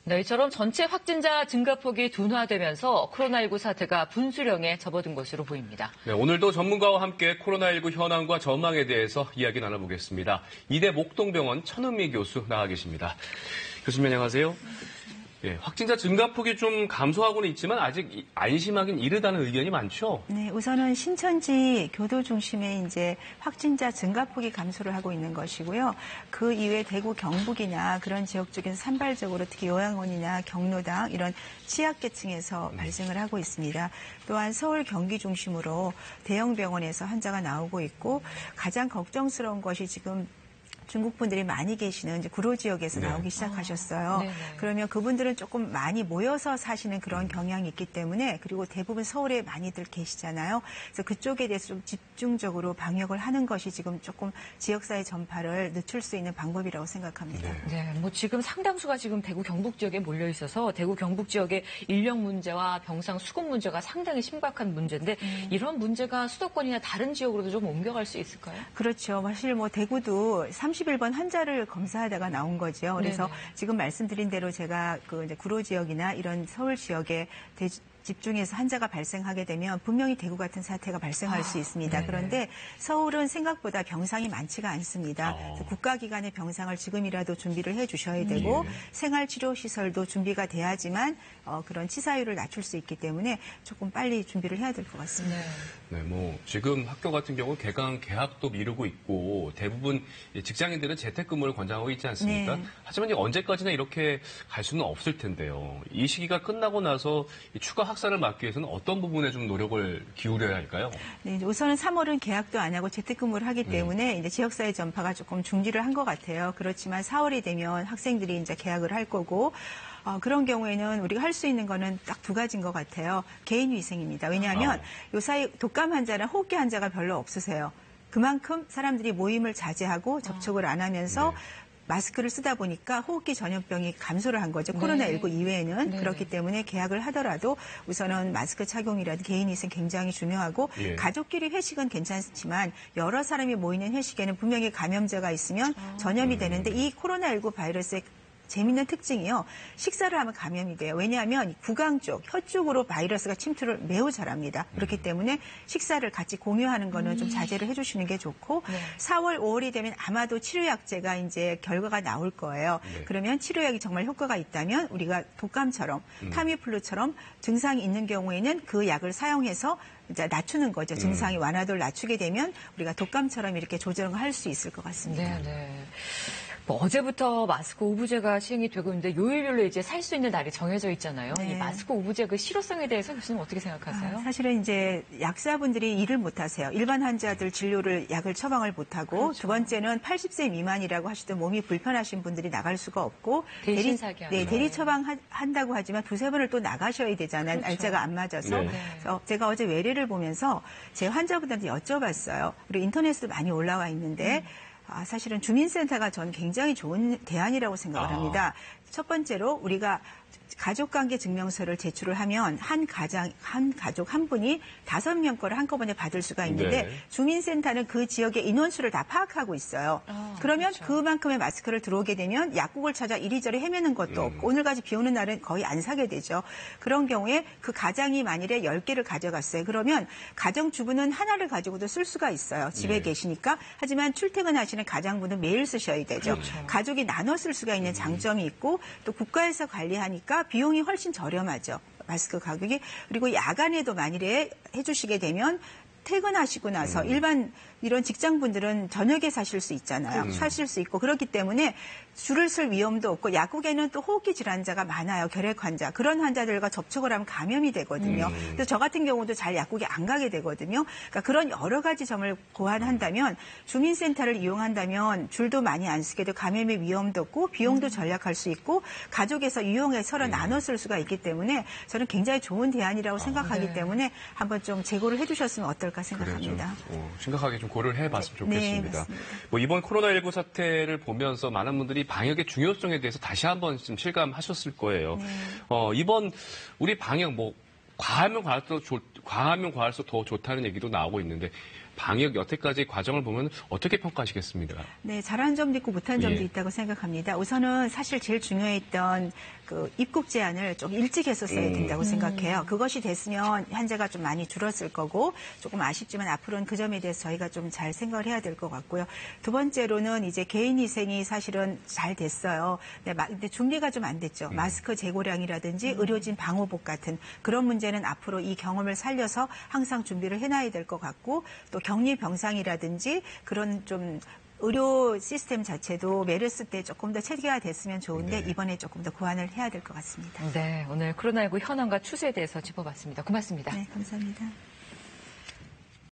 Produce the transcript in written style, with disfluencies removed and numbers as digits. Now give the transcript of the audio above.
네, 이처럼 전체 확진자 증가폭이 둔화되면서 코로나19 사태가 분수령에 접어든 것으로 보입니다. 네, 오늘도 전문가와 함께 코로나19 현황과 전망에 대해서 이야기 나눠보겠습니다. 이대 목동병원 천은미 교수 나와 계십니다. 교수님 안녕하세요. 네, 확진자 증가폭이 좀 감소하고는 있지만 아직 안심하긴 이르다는 의견이 많죠? 네, 우선은 신천지 교도 중심의 이제 확진자 증가폭이 감소를 하고 있는 것이고요. 그 이외 대구 경북이나 그런 지역 쪽에서 산발적으로 특히 요양원이나 경로당 이런 취약계층에서 발생을 하고 있습니다. 또한 서울 경기 중심으로 대형 병원에서 환자가 나오고 있고 가장 걱정스러운 것이 지금 중국 분들이 많이 계시는 이제 구로 지역에서 나오기 시작하셨어요. 그러면 그분들은 조금 많이 모여서 사시는 그런 경향이 있기 때문에 그리고 대부분 서울에 많이들 계시잖아요. 그래서 그쪽에 대해서 좀 집중적으로 방역을 하는 것이 지금 조금 지역사회 전파를 늦출 수 있는 방법이라고 생각합니다. 네, 뭐 지금 상당수가 지금 대구 경북 지역에 몰려 있어서 대구 경북 지역의 인력 문제와 병상 수급 문제가 상당히 심각한 문제인데 이런 문제가 수도권이나 다른 지역으로도 좀 옮겨갈 수 있을까요? 그렇죠. 사실 뭐 대구도 31번 환자를 검사하다가 나온 거죠. 그래서 지금 말씀드린 대로 제가 그 이제 구로 지역이나 이런 서울 지역에 집중해서 환자가 발생하게 되면 분명히 대구 같은 사태가 발생할 수 있습니다. 그런데 서울은 생각보다 병상이 많지가 않습니다. 국가기관의 병상을 지금이라도 준비를 해 주셔야 되고 생활치료시설도 준비가 돼야지만 그런 치사율을 낮출 수 있기 때문에 조금 빨리 준비를 해야 될 것 같습니다. 네, 뭐 지금 학교 같은 경우 개강 개학도 미루고 있고 대부분 직장인들은 재택근무를 권장하고 있지 않습니까? 하지만 언제까지나 이렇게 갈 수는 없을 텐데요. 이 시기가 끝나고 나서 추가 확산을 막기 위해서는 어떤 부분에 좀 노력을 기울여야 할까요? 네, 우선은 3월은 개학도 안 하고 재택근무를 하기 때문에 이제 지역사회 전파가 조금 중지를 한 것 같아요. 그렇지만 4월이 되면 학생들이 이제 개학을 할 거고. 그런 경우에는 우리가 할 수 있는 거는 딱 두 가지인 것 같아요. 개인위생입니다. 왜냐하면 요사이 독감 환자나 호흡기 환자가 별로 없으세요. 그만큼 사람들이 모임을 자제하고 접촉을 안 하면서 마스크를 쓰다 보니까 호흡기 전염병이 감소를 한 거죠. 코로나19 이외에는. 그렇기 때문에 개학을 하더라도 우선은 마스크 착용이라든 개인위생 굉장히 중요하고 가족끼리 회식은 괜찮지만 여러 사람이 모이는 회식에는 분명히 감염자가 있으면 전염이 되는데 이 코로나19 바이러스의 재밌는 특징이요. 식사를 하면 감염이 돼요. 왜냐하면 구강 쪽, 혀 쪽으로 바이러스가 침투를 매우 잘합니다. 그렇기 때문에 식사를 같이 공유하는 거는 좀 자제를 해주시는 게 좋고 4월, 5월이 되면 아마도 치료약제가 이제 결과가 나올 거예요. 그러면 치료약이 정말 효과가 있다면 우리가 독감처럼 타미플루처럼 증상이 있는 경우에는 그 약을 사용해서 이제 낮추는 거죠. 증상이 완화도를 낮추게 되면 우리가 독감처럼 이렇게 조정을 할 수 있을 것 같습니다. 뭐 어제부터 마스크 오브제가 시행이 되고 있는데 요일별로 이제 살 수 있는 날이 정해져 있잖아요. 이 마스크 오브제 그 실효성에 대해서 교수님 어떻게 생각하세요? 사실은 이제 약사분들이 일을 못 하세요. 일반 환자들 진료를 약을 처방을 못 하고 두 번째는 80세 미만이라고 하시던 몸이 불편하신 분들이 나갈 수가 없고 대리 처방한다고 하지만 두세 번을 또 나가셔야 되잖아요. 날짜가 안 맞아서. 그래서 제가 어제 외래를 보면서 제 환자분들한테 여쭤봤어요. 그리고 인터넷에도 많이 올라와 있는데 사실은 주민센터가 저는 굉장히 좋은 대안이라고 생각을 합니다. 첫 번째로 우리가 가족관계 증명서를 제출을 하면 한 가족 한 분이 5명 거를 한꺼번에 받을 수가 있는데 주민센터는 그 지역의 인원수를 다 파악하고 있어요. 그러면 그만큼의 마스크를 들어오게 되면 약국을 찾아 이리저리 헤매는 것도 없고 오늘까지 비 오는 날은 거의 안 사게 되죠. 그런 경우에 그 가장이 만일에 10개를 가져갔어요. 그러면 가정주부는 하나를 가지고도 쓸 수가 있어요. 집에 계시니까. 하지만 출퇴근하시는 가장분은 매일 쓰셔야 되죠. 가족이 나눠 쓸 수가 있는 장점이 있고 또 국가에서 관리하니까 비용이 훨씬 저렴하죠. 마스크 가격이. 그리고 야간에도 만일에 해주시게 되면 퇴근하시고 나서 일반 이런 직장분들은 저녁에 사실 수 있잖아요. 사실 수 있고 그렇기 때문에 줄을 쓸 위험도 없고 약국에는 또 호흡기 질환자가 많아요. 결핵 환자. 그런 환자들과 접촉을 하면 감염이 되거든요. 그래서 저 같은 경우도 잘 약국에 안 가게 되거든요. 그러니까 그런 여러 가지 점을 고안한다면 주민센터를 이용한다면 줄도 많이 안 쓰게 되고 감염의 위험도 없고 비용도 절약할 수 있고 가족에서 이용해 서로 나눠 쓸 수가 있기 때문에 저는 굉장히 좋은 대안이라고 생각하기 때문에 한번 좀 제고를 해주셨으면 어떨까 생각합니다. 심각하게 좀 고려를 해봤으면 좋겠습니다. 뭐 이번 코로나19 사태를 보면서 많은 분들이 방역의 중요성에 대해서 다시 한번 좀 실감하셨을 거예요. 이번 우리 방역 과하면 과할수록 더 좋다는 얘기도 나오고 있는데 방역 여태까지 과정을 보면 어떻게 평가하시겠습니까? 네, 잘한 점도 있고 못한 점도 예. 있다고 생각합니다. 우선은 사실 제일 중요했던 그 입국 제한을 좀 일찍 했었어야 된다고 생각해요. 그것이 됐으면 환자가 좀 많이 줄었을 거고 조금 아쉽지만 앞으로는 그 점에 대해서 저희가 좀 잘 생각을 해야 될 것 같고요. 두 번째로는 이제 개인위생이 사실은 잘 됐어요. 근데 준비가 좀 안 됐죠. 마스크 재고량이라든지 의료진 방호복 같은 그런 문제는 앞으로 이 경험을 살려서 항상 준비를 해놔야 될 것 같고 또 격리 병상이라든지 그런 좀 의료 시스템 자체도 메르스 때 조금 더 체계화됐으면 좋은데 네. 이번에 조금 더 보완을 해야 될 것 같습니다. 네, 오늘 코로나19 현황과 추세에 대해서 짚어봤습니다. 고맙습니다. 네, 감사합니다.